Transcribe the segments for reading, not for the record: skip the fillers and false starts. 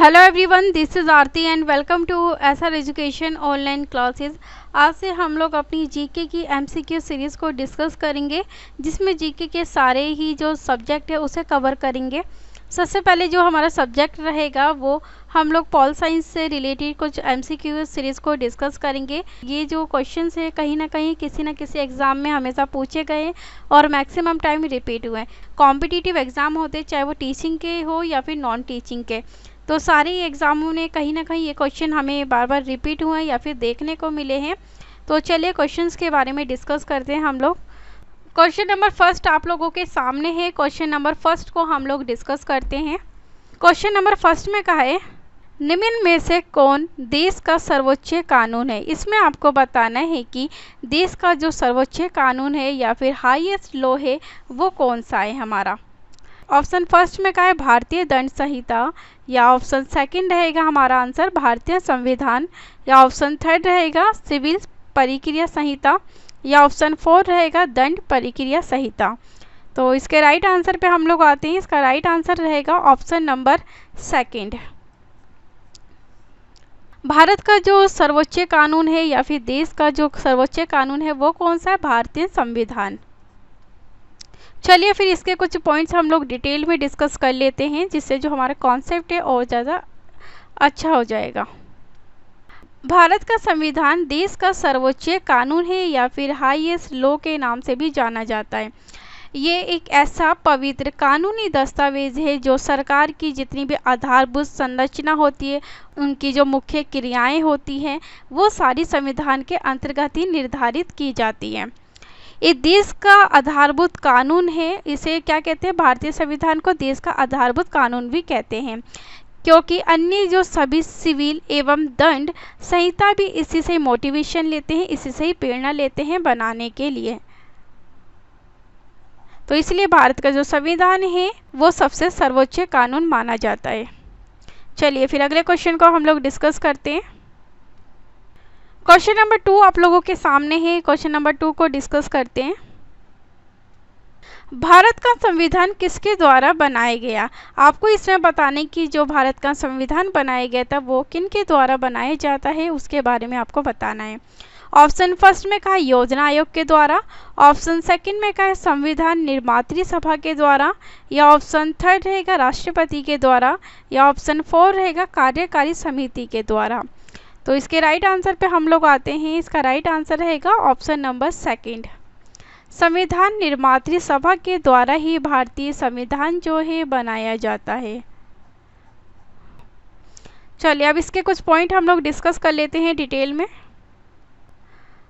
Hello everyone, this is Aarti and welcome to SR education online classes. आज से हम लोग अपनी जीके की एमसीक्यू सीरीज़ को डिस्कस करेंगे, जिसमें जीके के सारे ही जो सब्जेक्ट है उसे कवर करेंगे। सबसे पहले जो हमारा सब्जेक्ट रहेगा वो हम लोग पॉल साइंस से रिलेटेड कुछ एमसीक्यू सीरीज़ को डिस्कस करेंगे। ये जो क्वेश्चंस है कहीं ना कहीं किसी न किसी एग्ज़ाम में हमेशा पूछे गए और मैक्सिमम टाइम रिपीट हुए। कॉम्पिटिटिव एग्ज़ाम होते चाहे वो टीचिंग के हो या फिर नॉन टीचिंग के, तो सारे एग्ज़ामों में कहीं ना कहीं ये क्वेश्चन हमें बार बार रिपीट हुए या फिर देखने को मिले हैं। तो चलिए क्वेश्चंस के बारे में डिस्कस करते हैं हम लोग। क्वेश्चन नंबर फर्स्ट आप लोगों के सामने है। क्वेश्चन नंबर फर्स्ट को हम लोग डिस्कस करते हैं। क्वेश्चन नंबर फर्स्ट में कहा है, निम्न में से कौन देश का सर्वोच्च कानून है। इसमें आपको बताना है कि देश का जो सर्वोच्च कानून है या फिर हाईएस्ट लॉ है वो कौन सा है हमारा। ऑप्शन फर्स्ट में कहा है भारतीय दंड संहिता, या ऑप्शन सेकंड रहेगा हमारा आंसर भारतीय संविधान, या ऑप्शन थर्ड रहेगा सिविल प्रक्रिया संहिता, या ऑप्शन फोर रहेगा दंड प्रक्रिया संहिता। तो इसके राइट आंसर पे हम लोग आते हैं। इसका राइट आंसर रहेगा ऑप्शन नंबर सेकंड। भारत का जो सर्वोच्च कानून है या फिर देश का जो सर्वोच्च कानून है वो कौन सा है, भारतीय संविधान। चलिए फिर इसके कुछ पॉइंट्स हम लोग डिटेल में डिस्कस कर लेते हैं, जिससे जो हमारा कॉन्सेप्ट है और ज़्यादा अच्छा हो जाएगा। भारत का संविधान देश का सर्वोच्च कानून है या फिर हाईएस्ट लॉ के नाम से भी जाना जाता है। ये एक ऐसा पवित्र कानूनी दस्तावेज है जो सरकार की जितनी भी आधारभूत संरचना होती है, उनकी जो मुख्य क्रियाएं होती हैं, वो सारी संविधान के अंतर्गत ही निर्धारित की जाती हैं। ये देश का आधारभूत कानून है। इसे क्या कहते हैं, भारतीय संविधान को देश का आधारभूत कानून भी कहते हैं, क्योंकि अन्य जो सभी सिविल एवं दंड संहिता भी इसी से मोटिवेशन लेते हैं, इसी से ही प्रेरणा लेते हैं बनाने के लिए। तो इसलिए भारत का जो संविधान है वो सबसे सर्वोच्च कानून माना जाता है। चलिए फिर अगले क्वेश्चन को हम लोग डिस्कस करते हैं। क्वेश्चन नंबर 2 आप लोगों के सामने है। क्वेश्चन नंबर 2 को डिस्कस करते हैं। भारत का संविधान किसके द्वारा बनाया गया। आपको इसमें बताने की जो भारत का संविधान बनाया गया था वो किन के द्वारा बनाया जाता है उसके बारे में आपको बताना है। ऑप्शन फर्स्ट में कहा योजना आयोग के द्वारा, ऑप्शन सेकंड में कहा संविधान निर्मात्री सभा के द्वारा, या ऑप्शन थर्ड रहेगा राष्ट्रपति के द्वारा, या ऑप्शन फोर रहेगा कार्यकारी समिति के द्वारा। तो इसके राइट आंसर पे हम लोग आते हैं। इसका राइट आंसर रहेगा ऑप्शन नंबर सेकंड। संविधान निर्मात्री सभा के द्वारा ही भारतीय संविधान जो है बनाया जाता है। चलिए अब इसके कुछ पॉइंट हम लोग डिस्कस कर लेते हैं डिटेल में।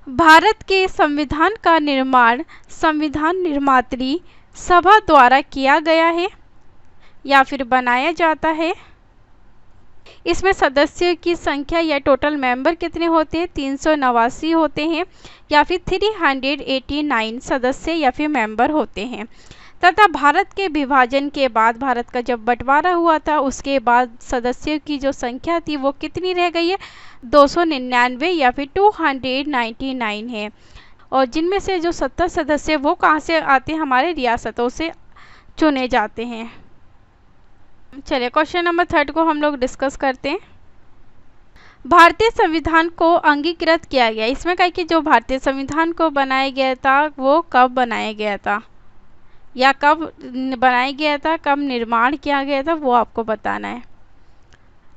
भारत के संविधान का निर्माण संविधान निर्मात्री सभा द्वारा किया गया है या फिर बनाया जाता है। इसमें सदस्यों की संख्या या टोटल मेंबर कितने होते हैं, 389 होते हैं, या फिर 389 सदस्य या फिर मेंबर होते हैं। तथा भारत के विभाजन के बाद, भारत का जब बंटवारा हुआ था उसके बाद सदस्यों की जो संख्या थी वो कितनी रह गई है, 299 या फिर 299 है। और जिनमें से जो 70 सदस्य वो कहाँ से आते हैं, हमारे रियासतों से चुने जाते हैं। चलिए क्वेश्चन नंबर 3 को हम लोग डिस्कस करते हैं। भारतीय संविधान को अंगीकृत किया गया। इसमें कहा कि जो भारतीय संविधान को बनाया गया था वो कब बनाया गया था, या कब बनाया गया था, कब निर्माण किया गया था, वो आपको बताना है।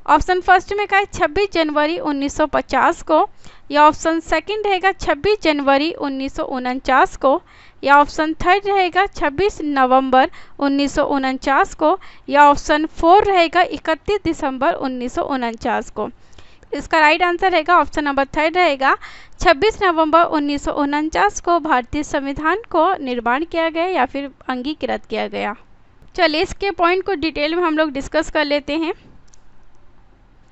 ऑप्शन फर्स्ट में कहा है 26 जनवरी 1950 को, या ऑप्शन सेकंड रहेगा 26 जनवरी 1949 को, या ऑप्शन थर्ड रहेगा 26 नवंबर 1949 को, या ऑप्शन फोर रहेगा 31 दिसंबर 1949 को। इसका राइट आंसर रहेगा ऑप्शन नंबर थर्ड रहेगा 26 नवंबर 1949 को भारतीय संविधान को निर्माण किया गया या फिर अंगीकृत किया गया। चलिए इसके पॉइंट को डिटेल में हम लोग डिस्कस कर लेते हैं।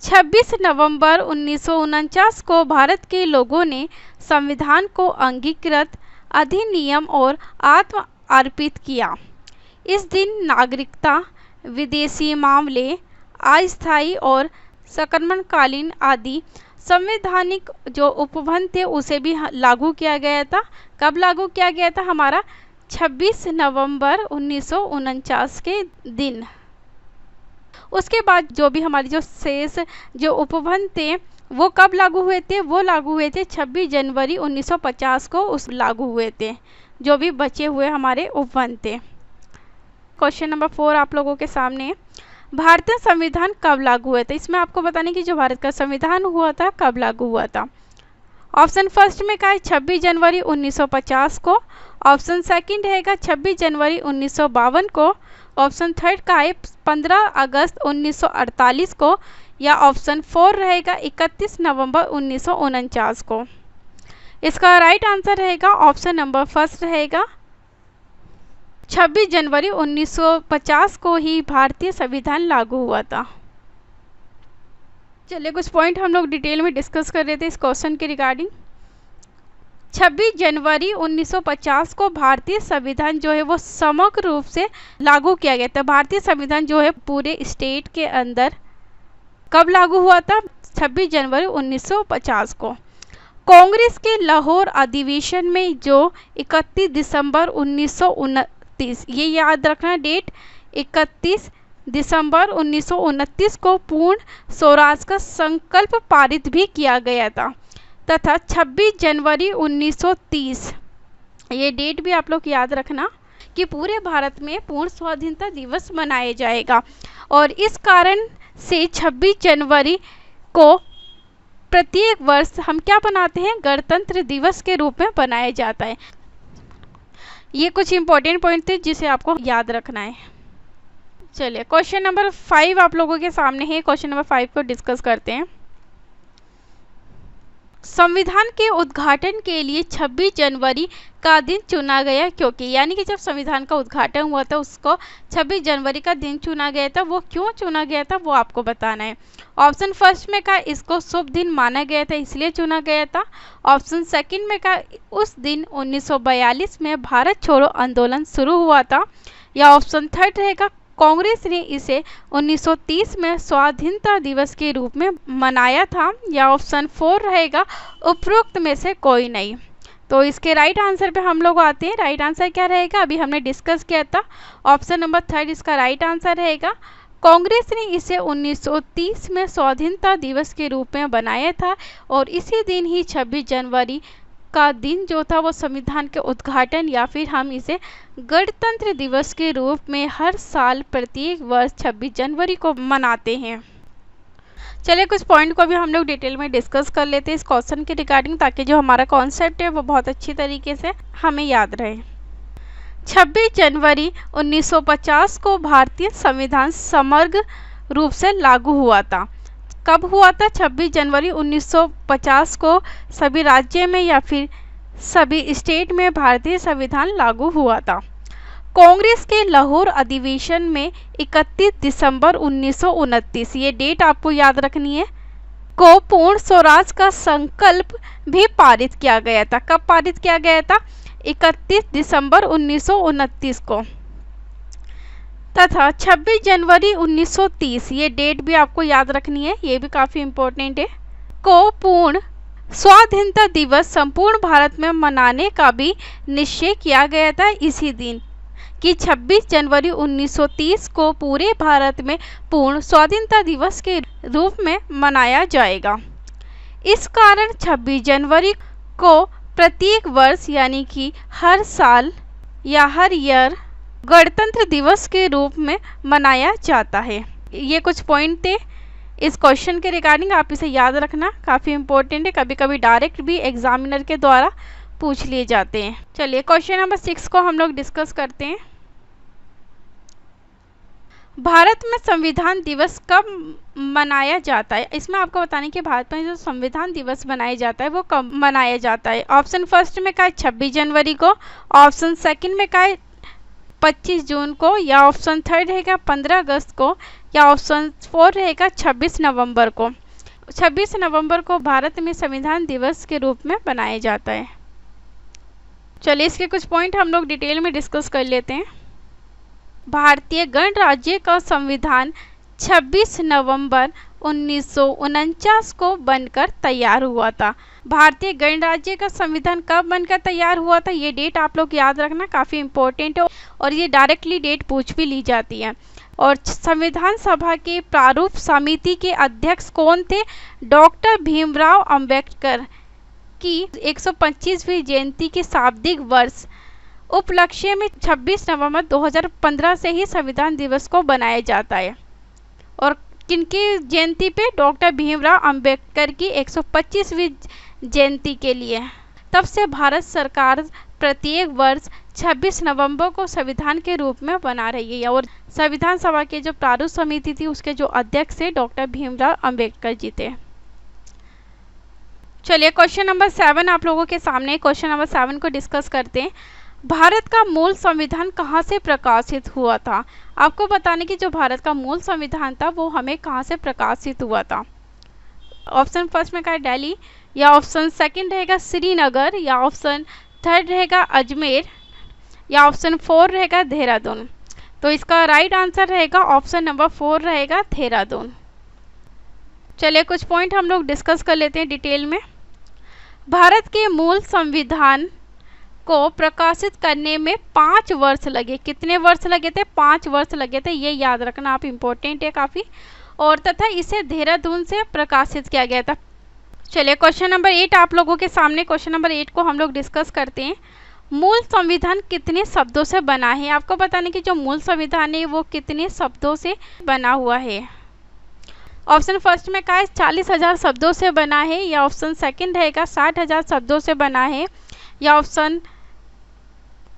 26 नवंबर 1949 को भारत के लोगों ने संविधान को अंगीकृत, अधिनियम और आत्म अर्पित किया। इस दिन नागरिकता, विदेशी मामले, अस्थायी और संक्रमणकालीन आदि संवैधानिक जो उपबंध थे उसे भी लागू किया गया था। कब लागू किया गया था, हमारा 26 नवंबर 1949 के दिन। उसके बाद जो भी हमारी जो शेष जो उपबंध थे वो कब लागू हुए थे, वो लागू हुए थे 26 जनवरी 1950 को उस लागू हुए थे, जो भी बचे हुए हमारे उपबंध थे। क्वेश्चन नंबर 4 आप लोगों के सामने, भारतीय संविधान कब लागू हुआ था? इसमें आपको बताने की जो भारत का संविधान हुआ था कब लागू हुआ था। ऑप्शन फर्स्ट में का है 26 जनवरी 1950 को, ऑप्शन सेकंड रहेगा 26 जनवरी 1952 को, ऑप्शन थर्ड का है 15 अगस्त 1948 को, या ऑप्शन 4 रहेगा 31 नवंबर 1949 को। इसका राइट आंसर रहेगा ऑप्शन नंबर फर्स्ट रहेगा 26 जनवरी 1950 को ही भारतीय संविधान लागू हुआ था। चलिए कुछ पॉइंट हम लोग डिटेल में डिस्कस कर रहे थे इस क्वेश्चन के रिगार्डिंग। 26 जनवरी 1950 को भारतीय संविधान जो है वो समग्र रूप से लागू किया गया था। भारतीय संविधान जो है पूरे स्टेट के अंदर कब लागू हुआ था? 26 जनवरी 1950 को। कांग्रेस के लाहौर अधिवेशन में जो 31 दिसंबर 1929, ये याद रखना डेट, 31 दिसंबर 1929 को पूर्ण स्वराज का संकल्प पारित भी किया गया था, तथा 26 जनवरी 1930, ये डेट भी आप लोग याद रखना कि पूरे भारत में पूर्ण स्वाधीनता दिवस मनाया जाएगा। और इस कारण से 26 जनवरी को प्रत्येक वर्ष हम क्या बनाते हैं? गणतंत्र दिवस के रूप में बनाया जाता है। ये कुछ इंपॉर्टेंट पॉइंट थे जिसे आपको याद रखना है। चलिए क्वेश्चन नंबर 5 आप लोगों के सामने है। क्वेश्चन नंबर 5 को डिस्कस करते हैं। संविधान के उद्घाटन के लिए 26 जनवरी का दिन चुना गया क्योंकि, यानी कि जब संविधान का उद्घाटन हुआ था उसको 26 जनवरी का दिन चुना गया था। वो क्यों चुना गया था वो आपको बताना है। ऑप्शन फर्स्ट में का इसको शुभ दिन माना गया था इसलिए चुना गया था। ऑप्शन सेकंड में का उस दिन 1942 में भारत छोड़ो आंदोलन शुरू हुआ था। या ऑप्शन थर्ड रहेगा कांग्रेस ने इसे 1930 में स्वाधीनता दिवस के रूप में मनाया था। या ऑप्शन 4 रहेगा उपरोक्त में से कोई नहीं। तो इसके राइट आंसर पे हम लोग आते हैं। राइट आंसर क्या रहेगा? अभी हमने डिस्कस किया था, ऑप्शन नंबर 3 इसका राइट आंसर रहेगा। कांग्रेस ने इसे 1930 में स्वाधीनता दिवस के रूप में बनाया था और इसी दिन ही 26 जनवरी का दिन जो था वो संविधान के उद्घाटन या फिर हम इसे गणतंत्र दिवस के रूप में हर साल प्रत्येक वर्ष 26 जनवरी को मनाते हैं। चलिए कुछ पॉइंट को भी हम लोग डिटेल में डिस्कस कर लेते हैं इस क्वेश्चन के रिगार्डिंग, ताकि जो हमारा कॉन्सेप्ट है वो बहुत अच्छी तरीके से हमें याद रहे। 26 जनवरी 1950 को भारतीय संविधान समग्र रूप से लागू हुआ था। कब हुआ था? 26 जनवरी 1950 को सभी राज्य में या फिर सभी स्टेट में भारतीय संविधान लागू हुआ था। कांग्रेस के लाहौर अधिवेशन में 31 दिसंबर 1929, ये डेट आपको याद रखनी है, को पूर्ण स्वराज का संकल्प भी पारित किया गया था। कब पारित किया गया था? 31 दिसंबर 1929 को। तथा 26 जनवरी 1930, ये डेट भी आपको याद रखनी है, ये भी काफ़ी इम्पोर्टेंट है, को पूर्ण स्वाधीनता दिवस संपूर्ण भारत में मनाने का भी निश्चय किया गया था इसी दिन, कि 26 जनवरी 1930 को पूरे भारत में पूर्ण स्वाधीनता दिवस के रूप में मनाया जाएगा। इस कारण 26 जनवरी को प्रत्येक वर्ष यानी कि हर साल या हर ईयर गणतंत्र दिवस के रूप में मनाया जाता है। ये कुछ पॉइंट थे इस क्वेश्चन के रिगार्डिंग, आप इसे याद रखना, काफ़ी इंपॉर्टेंट है, कभी कभी डायरेक्ट भी एग्जामिनर के द्वारा पूछ लिए जाते हैं। चलिए क्वेश्चन नंबर 6 को हम लोग डिस्कस करते हैं। भारत में संविधान दिवस कब मनाया जाता है? इसमें आपको बताने कि भारत में जो संविधान दिवस मनाया जाता है वो कब मनाया जाता है। ऑप्शन फर्स्ट में का है 26 जनवरी को, ऑप्शन सेकंड में का है 25 जून को, या ऑप्शन थर्ड रहेगा 15 अगस्त को, या ऑप्शन 4 रहेगा 26 नवंबर को। 26 नवंबर को भारत में संविधान दिवस के रूप में मनाया जाता है। चलिए इसके कुछ पॉइंट हम लोग डिटेल में डिस्कस कर लेते हैं। भारतीय गणराज्य का संविधान 26 नवंबर 1949 को बनकर तैयार हुआ था। भारतीय गणराज्य का संविधान कब बनकर तैयार हुआ था, ये डेट आप लोग याद रखना, काफ़ी इंपॉर्टेंट है और ये डायरेक्टली डेट पूछ भी ली जाती है। और संविधान सभा के प्रारूप समिति के अध्यक्ष कौन थे? डॉक्टर भीमराव अंबेडकर की 125वीं जयंती के शाब्दिक वर्ष उपलक्ष्य में 26 नवंबर 2015 से ही संविधान दिवस को बनाया जाता है। और किनकी जयंती पे? डॉक्टर भीमराव अंबेडकर की 125वीं जयंती के लिए। तब से भारत सरकार प्रत्येक वर्ष 26 नवंबर को संविधान के रूप में बना रही है। और संविधान सभा के जो प्रारूप समिति थी उसके जो अध्यक्ष थे डॉक्टर भीमराव अंबेडकर जी थे। चलिए क्वेश्चन नंबर 7 आप लोगों के सामने। क्वेश्चन नंबर 7 को डिस्कस करते हैं। भारत का मूल संविधान कहाँ से प्रकाशित हुआ था? आपको बताने की जो भारत का मूल संविधान था वो हमें कहाँ से प्रकाशित हुआ था? ऑप्शन फर्स्ट में क्या है? दिल्ली, या ऑप्शन सेकंड रहेगा श्रीनगर, या ऑप्शन थर्ड रहेगा अजमेर, या ऑप्शन 4 रहेगा देहरादून। तो इसका राइट आंसर रहेगा ऑप्शन नंबर 4 रहेगा देहरादून। चलिए कुछ पॉइंट हम लोग डिस्कस कर लेते हैं डिटेल में। भारत के मूल संविधान को प्रकाशित करने में 5 वर्ष लगे। कितने वर्ष लगे थे? 5 वर्ष लगे थे, ये याद रखना आप, इम्पोर्टेंट है काफ़ी। और तथा इसे देहरादून से प्रकाशित किया गया था। चलिए क्वेश्चन नंबर 8 आप लोगों के सामने। क्वेश्चन नंबर 8 को हम लोग डिस्कस करते हैं। मूल संविधान कितने शब्दों से बना है? आपको बताने की जो मूल संविधान है वो कितने शब्दों से बना हुआ है? ऑप्शन फर्स्ट में क्या है? 40,000 शब्दों से बना है, या ऑप्शन सेकंड रहेगा 60,000 शब्दों से बना है, या ऑप्शन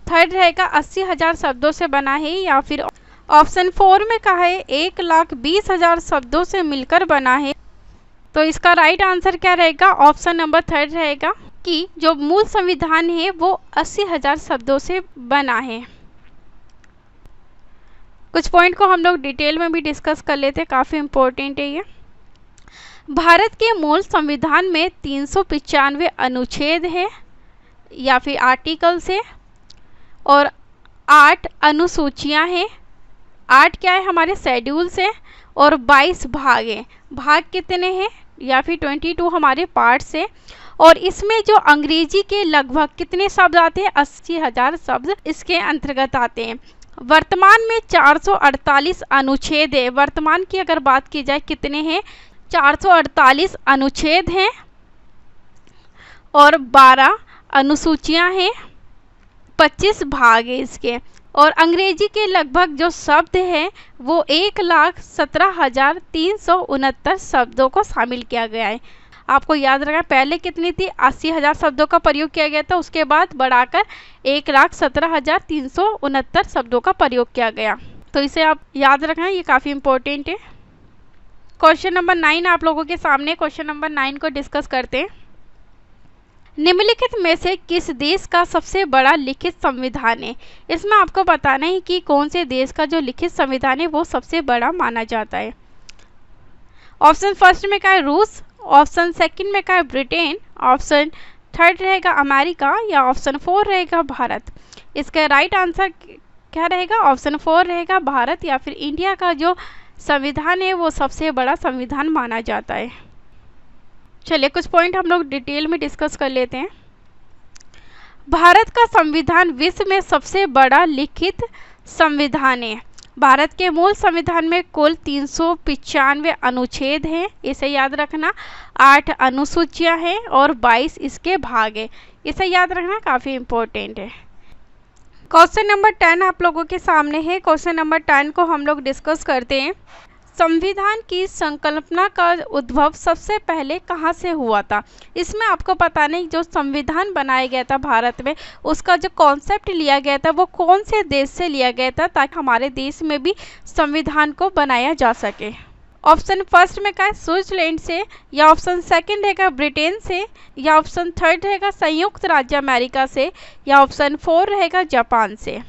थर्ड रहेगा 80,000 शब्दों से बना है, या फिर ऑप्शन 4 में कहा है 1,20,000 शब्दों से मिलकर बना है। तो इसका राइट आंसर क्या रहेगा? ऑप्शन नंबर थर्ड रहेगा कि जो मूल संविधान है वो 80,000 शब्दों से बना है। कुछ पॉइंट को हम लोग डिटेल में भी डिस्कस कर लेते हैं, काफ़ी इम्पोर्टेंट है ये। भारत के मूल संविधान में 395 अनुच्छेद है या फिर आर्टिकल्स है, और 8 अनुसूचियां हैं। 8 क्या है? हमारे शेड्यूल्स हैं, और 22 भाग हैं। भाग कितने हैं? या फिर 22 हमारे पार्ट्स हैं। और इसमें जो अंग्रेजी के लगभग कितने शब्द आते हैं? 80,000 शब्द इसके अंतर्गत आते हैं। वर्तमान में 448 अनुच्छेद है। वर्तमान की अगर बात की जाए कितने हैं? 448 अनुच्छेद हैं और 12 अनुसूचियां हैं, 25 भाग है इसके। और अंग्रेजी के लगभग जो शब्द हैं वो 1,17,369 शब्दों को शामिल किया गया है। आपको याद रखना, पहले कितनी थी? 80,000 शब्दों का प्रयोग किया गया था, उसके बाद बढ़ाकर 1,17,369 शब्दों का प्रयोग किया गया। तो इसे आप याद रखना, ये काफ़ी इंपॉर्टेंट है। क्वेश्चन नंबर 9 आप लोगों के सामने। क्वेश्चन नंबर 9 को डिस्कस करते हैं। निम्नलिखित में से किस देश का सबसे बड़ा लिखित संविधान है? इसमें आपको बताना है कि कौन से देश का जो लिखित संविधान है वो सबसे बड़ा माना जाता है। ऑप्शन फर्स्ट में क्या है? रूस, ऑप्शन सेकंड में क्या है? ब्रिटेन, ऑप्शन थर्ड रहेगा अमेरिका, या ऑप्शन 4 रहेगा भारत। इसका राइट आंसर क्या रहेगा? ऑप्शन 4 रहेगा भारत, या फिर इंडिया का जो संविधान है वो सबसे बड़ा संविधान माना जाता है। चलिए कुछ पॉइंट हम लोग डिटेल में डिस्कस कर लेते हैं। भारत का संविधान विश्व में सबसे बड़ा लिखित संविधान है। भारत के मूल संविधान में कुल 395 अनुच्छेद हैं, इसे याद रखना। 8 अनुसूचियां हैं और 22 इसके भाग हैं, इसे याद रखना, काफ़ी इम्पोर्टेंट है। क्वेश्चन नंबर 10 आप लोगों के सामने है। क्वेश्चन नंबर 10 को हम लोग डिस्कस करते हैं। संविधान की संकल्पना का उद्भव सबसे पहले कहाँ से हुआ था? इसमें आपको पता नहीं, जो संविधान बनाया गया था भारत में उसका जो कॉन्सेप्ट लिया गया था वो कौन से देश से लिया गया था ताकि हमारे देश में भी संविधान को बनाया जा सके। ऑप्शन फर्स्ट में क्या है? स्विट्जरलैंड से, या ऑप्शन सेकंड रहेगा ब्रिटेन से, या ऑप्शन थर्ड रहेगा संयुक्त राज्य अमेरिका से, या ऑप्शन 4 रहेगा जापान से।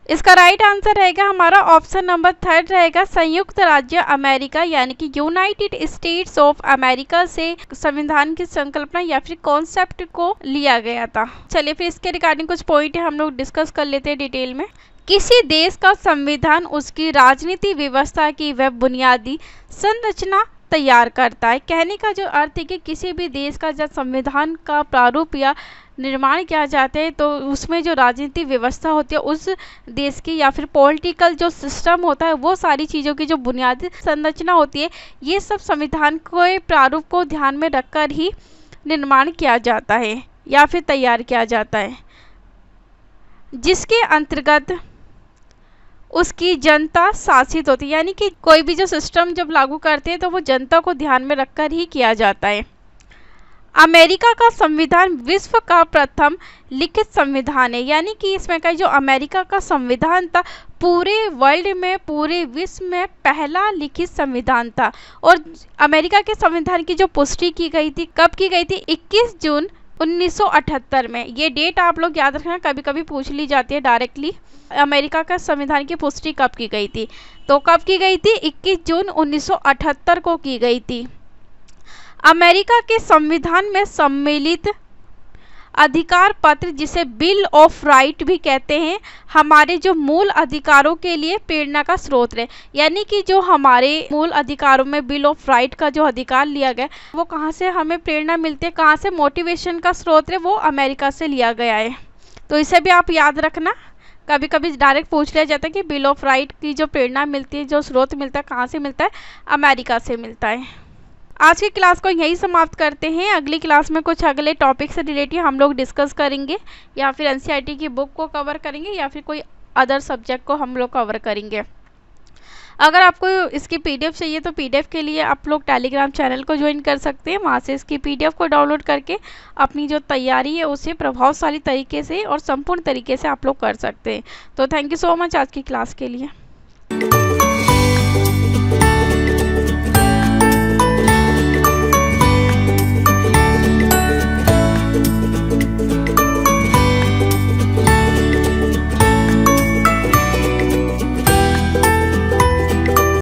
इसका राइट आंसर रहेगा हमारा ऑप्शन नंबर थर्ड रहेगा संयुक्त राज्य अमेरिका, यानी कि यूनाइटेड स्टेट्स ऑफ अमेरिका से संविधान की संकल्पना या फिर कॉन्सेप्ट को लिया गया था। चलिए फिर इसके रिगार्डिंग कुछ पॉइंट है हम लोग डिस्कस कर लेते हैं डिटेल में। किसी देश का संविधान उसकी राजनीति व्यवस्था की वह बुनियादी संरचना तैयार करता है। कहने का जो अर्थ है कि किसी भी देश का जब संविधान का प्रारूप या निर्माण किया जाता है तो उसमें जो राजनीतिक व्यवस्था होती है उस देश की, या फिर पॉलिटिकल जो सिस्टम होता है, वो सारी चीज़ों की जो बुनियादी संरचना होती है, ये सब संविधान के प्रारूप को ध्यान में रखकर ही निर्माण किया जाता है या फिर तैयार किया जाता है, जिसके अंतर्गत उसकी जनता शासित होती है। यानी कि कोई भी जो सिस्टम जब लागू करते हैं तो वो जनता को ध्यान में रखकर ही किया जाता है। अमेरिका का संविधान विश्व का प्रथम लिखित संविधान है। यानी कि इसमें का जो अमेरिका का संविधान था, पूरे वर्ल्ड में, पूरे विश्व में पहला लिखित संविधान था। और अमेरिका के संविधान की जो पुष्टि की गई थी, कब की गई थी? 21 जून 1978 में। ये डेट आप लोग याद रखना, कभी कभी पूछ ली जाती है डायरेक्टली। अमेरिका का संविधान की पुष्टि कब की गई थी? तो कब की गई थी? 21 जून 1978 को की गई थी। अमेरिका के संविधान में सम्मिलित अधिकार पत्र, जिसे बिल ऑफ राइट भी कहते हैं, हमारे जो मूल अधिकारों के लिए प्रेरणा का स्रोत है। यानी कि जो हमारे मूल अधिकारों में बिल ऑफ राइट का जो अधिकार लिया गया, वो कहाँ से हमें प्रेरणा मिलती है, कहाँ से मोटिवेशन का स्रोत है, वो अमेरिका से लिया गया है। तो इसे भी आप याद रखना, कभी कभी डायरेक्ट पूछ लिया जाता है कि बिल ऑफ राइट की जो प्रेरणा मिलती है, जो स्रोत मिलता है, कहाँ से मिलता है? अमेरिका से मिलता है। आज की क्लास को यहीं समाप्त करते हैं। अगली क्लास में कुछ अगले टॉपिक से रिलेटेड हम लोग डिस्कस करेंगे, या फिर एनसीईआरटी की बुक को कवर करेंगे, या फिर कोई अदर सब्जेक्ट को हम लोग कवर करेंगे। अगर आपको इसकी पीडीएफ चाहिए तो पीडीएफ के लिए आप लोग टेलीग्राम चैनल को ज्वाइन कर सकते हैं। वहाँ से इसकी पीडीएफ को डाउनलोड करके अपनी जो तैयारी है उसे प्रभावशाली तरीके से और संपूर्ण तरीके से आप लोग कर सकते हैं। तो थैंक यू सो मच आज की क्लास के लिए।